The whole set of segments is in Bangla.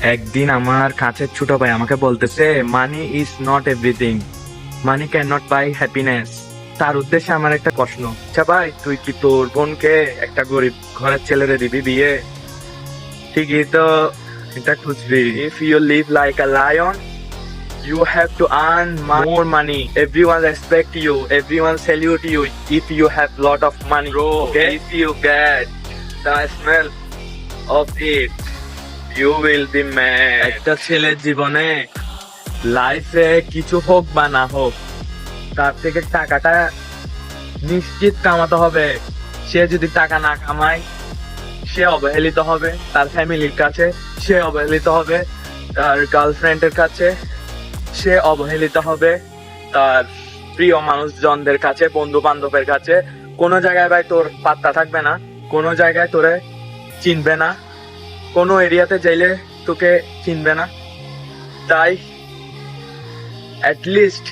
একদিন আমার কাছের ছোট ভাই আমাকে বলতেছে money is not everything, money can not by happiness. তার উদ্দেশ্যে আমার একটা প্রশ্ন, আচ্ছা ভাই তুই কি তোর বোনকে একটা গরিব ঘরের ছেলেরে দিবি বিয়ে? ঠিকই তো, এটা খুঁজবি। If you live like a lion you have to earn more money. Everyone respect you, everyone salute you if you have lot of money, bro. Okay? If you get the smell of it, you will be mad. একটা ছেলের জীবনে লাইফে কিছু হোক বা না হোক, তার থেকে টাকাটা নিশ্চিত কামাতে হবে। সে যদি টাকা না কামায় সে অবহেলিত হবে, তার ফ্যামিলির কাছে সে অবহেলিত হবে, তার গার্লফ্রেন্ডের কাছে সে অবহেলিত হবে, তার প্রিয় মানুষজনদের কাছে, বন্ধু বান্ধবের কাছে। কোনো জায়গায় ভাই তোর পাত্তা থাকবে না, কোনো জায়গায় তোরে চিনবে না, কোনো এরিয়াতে যাইলে তোকে চিনবে না। তাই at least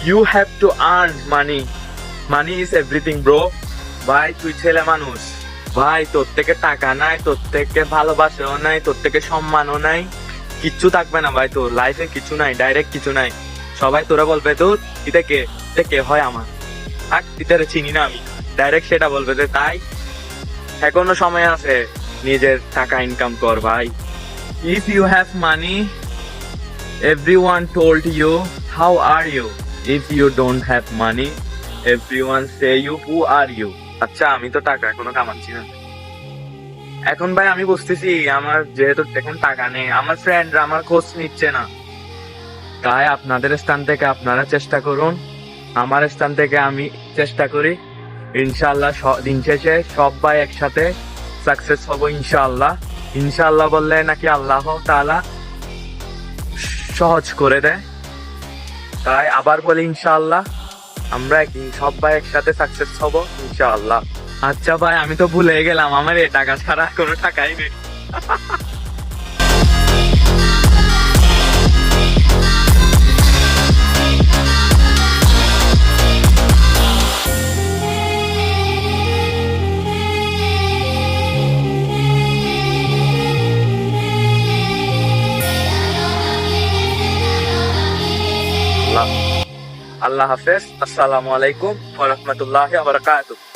you have to earn money. Money is everything, bro. ভাই তুই ছেলে মানুষ, ভাই তোর থেকে টাকা নাই, তোর থেকে ভালোবাসাও নাই, তোর থেকে সম্মানও নাই, কিচ্ছু থাকবে না ভাই। তোর লাইফে কিছু নাই, ডাইরেক্ট কিছু নাই। সবাই তোরা বলবে তোর এটা কে হয় আমার, আর ইতারে চিনি না আমি, ডাইরেক্ট সেটা বলবে। যে তাই এখনো সময় আছে, নিজের টাকা ইনকাম কর ভাই। If you have money everyone told you how are you. If you don't have money everyone say you who are you. আচ্ছা আমি তো টাকা এখনো কামাচ্ছি না। এখন ভাই আমি বুঝতেছি আমার যেহেতু এখন টাকা নেই, আমার ফ্রেন্ডরা আমার খোঁজ নিচ্ছে না। তাই আপনাদের স্থান থেকে আপনারা চেষ্টা করুন, আমার স্থান থেকে আমি চেষ্টা করি। ইনশাআল্লাহ দিন শেষে সবাই একসাথে সাকসেস হবো ইনশাআল্লাহ। ইনশাআল্লাহ বললে নাকি আল্লাহ তাআলা সহজ করে দেয়। তাই আবার বলি ইনশাআল্লাহ আমরা সবাই একসাথে সাকসেস হব ইনশাআল্লাহ। আচ্ছা ভাই আমি তো ভুলে গেলাম, আমার এই টাকা ছাড়া কোনো টাকাই নেই। আল্লাহ হাফেজ, আসসালামু আলাইকুম ওয়া রাহমাতুল্লাহি ওয়া বারাকাতুহু।